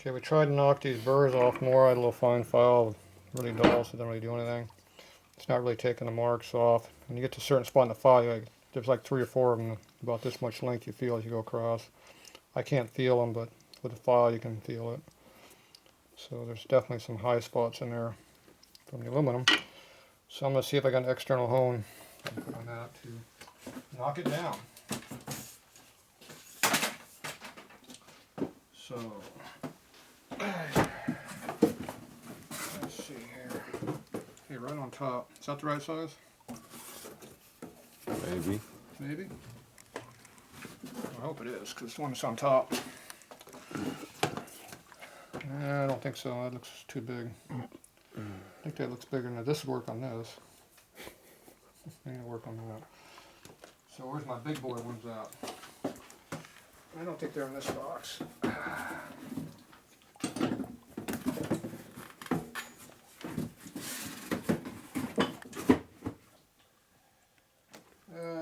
Okay, we tried to knock these burrs off more. I had a little fine file, really dull, so it didn't really do anything. It's not really taking the marks off. When you get to a certain spot in the file, there's like 3 or 4 of them, about this much length you feel as you go across. I can't feel them, but with the file you can feel it. So there's definitely some high spots in there from the aluminum. So I'm going to see if I got an external hone on that to knock it down. So, let's see here. Hey, right on top. Is that the right size? Maybe. Maybe? I hope it is, because the one that's on top. I don't think so. That looks too big. I think that looks bigger than that. This would work on this. I need to work on that. So where's my big boy ones at? I don't think they're in this box.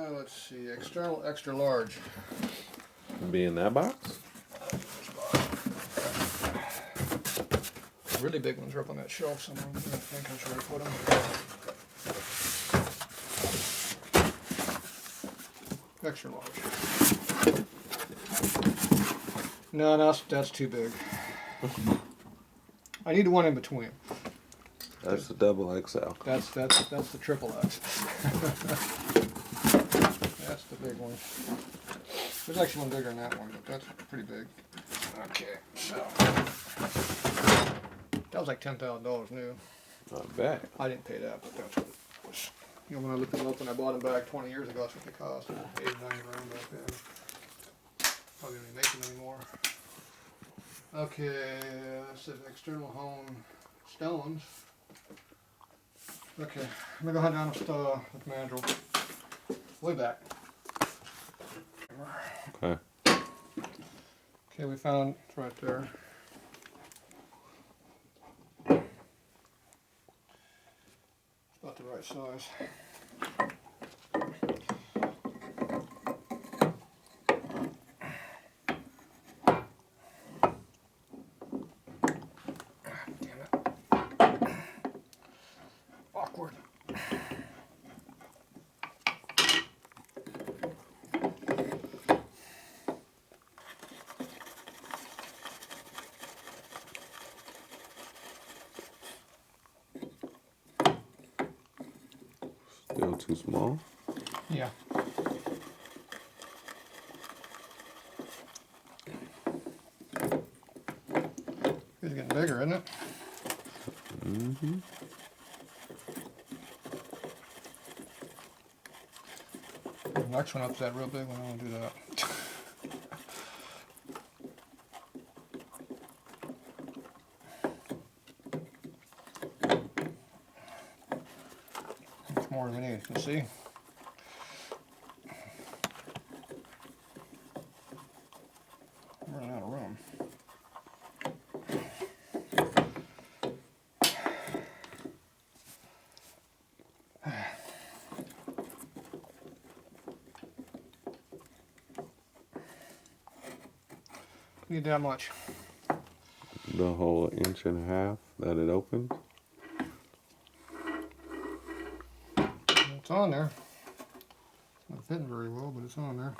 Let's see, external extra large. Be in that box? Really big ones are up on that shelf somewhere. I think that's where I put them. Extra large. No, that's too big. I need the one in between. That's the double XL. That's the triple X. That's the big one. There's actually one bigger than that one, but that's pretty big. Okay, so that was like $10,000 new. Not bad. I didn't pay that, but that's what it was. You know, when I looked them up when I bought them back 20 years ago, that's what they cost. 8 or 9 grand back then. Probably don't even make them anymore. Okay, this is external hone stones. Okay, I'm gonna go ahead down with mandrel. Way back. Okay. Okay, we found it's right there. It's about the right size. Damn it. Awkward. Still too small? Yeah. It's getting bigger, isn't it? Mm-hmm. The next one up's that real big one. I want to do that. Much more than we need. You see? I'm running out of room. Need that much. The whole 1.5 that it opens? It's on there. It's not fitting very well, but it's on there.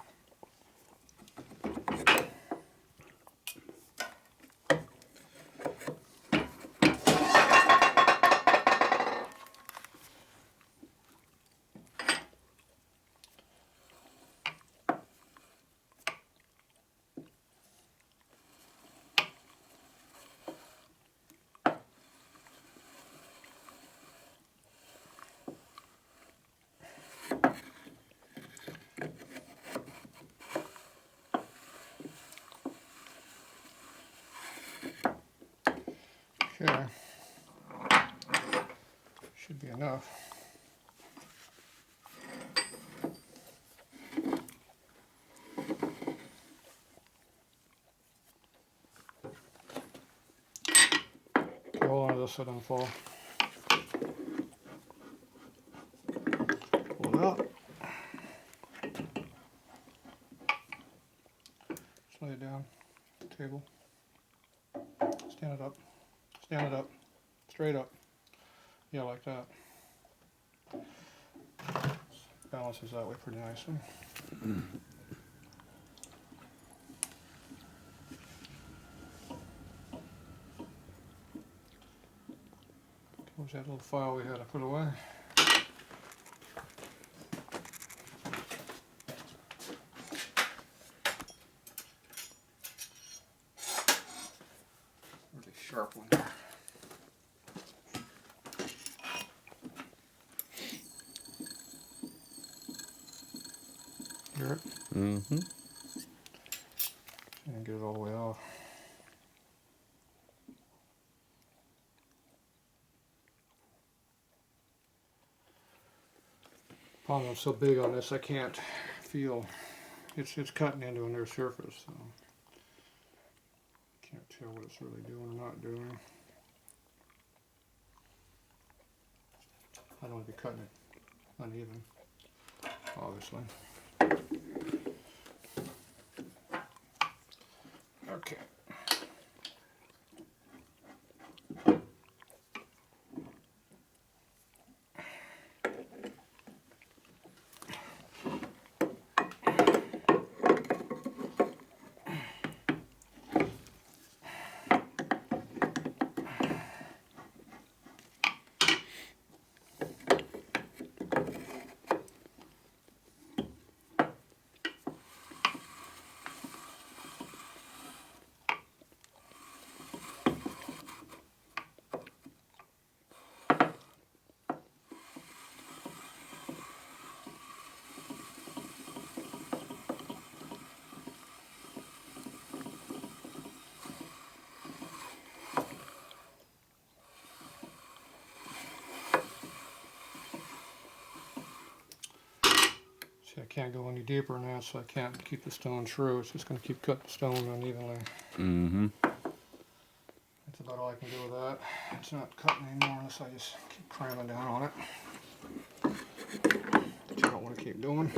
Okay. Should be enough. Okay, hold on to this so it doesn't fall. Pull it out. Just lay it down on the table. Stand it up. Stand it up. Straight up. Yeah, like that. Balances that way pretty nicely. Where's that little file we had to put away? Really sharp one. Hear it? Mm-hmm. And get it all the way off. Problem is so big on this, I can't feel. It's cutting into a near surface, so can't tell what it's really doing or not doing. I don't want to be cutting it uneven, obviously. Okay. See, I can't go any deeper than that, so I can't keep the stone true. It's just going to keep cutting the stone unevenly. Mm-hmm. That's about all I can do with that. It's not cutting anymore unless I just keep cramming down on it, which I don't want to keep doing.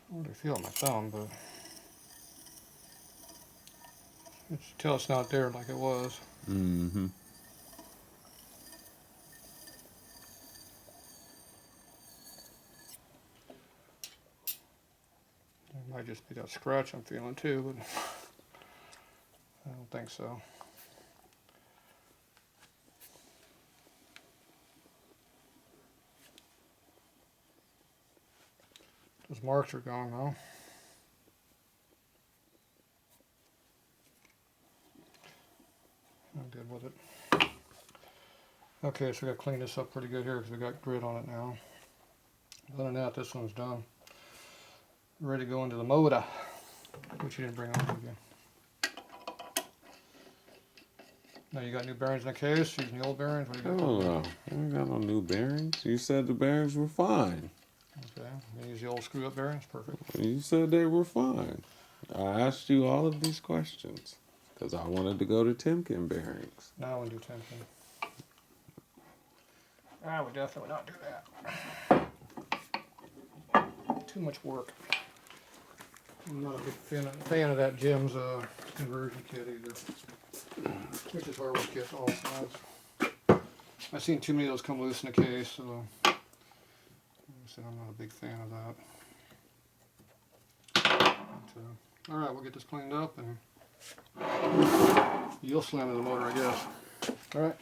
I really feel my thumb, but it's tell it's not there like it was. Mm-hmm. It might just be that scratch I'm feeling too, but I don't think so. Those marks are gone now. I'm good with it. Okay, so we got to clean this up pretty good here because we got grit on it now. Other than that, this one's done. Ready to go into the motor, which you didn't bring on with you. Now you got new bearings in the case, using the old bearings? What do you got? Oh, no. I ain't got no new bearings. You said the bearings were fine. Okay, you use the old screw-up bearings? Perfect. You said they were fine. I asked you all of these questions because I wanted to go to Timken bearings. Now we do tension. I would definitely not do that. Too much work. I'm not a big fan of that Jim's conversion kit either. Which is hardware kit all sides. I've seen too many of those come loose in the case, so like I said, I'm not a big fan of that. But, alright, we'll get this cleaned up and you'll slam in the motor, I guess. Alright.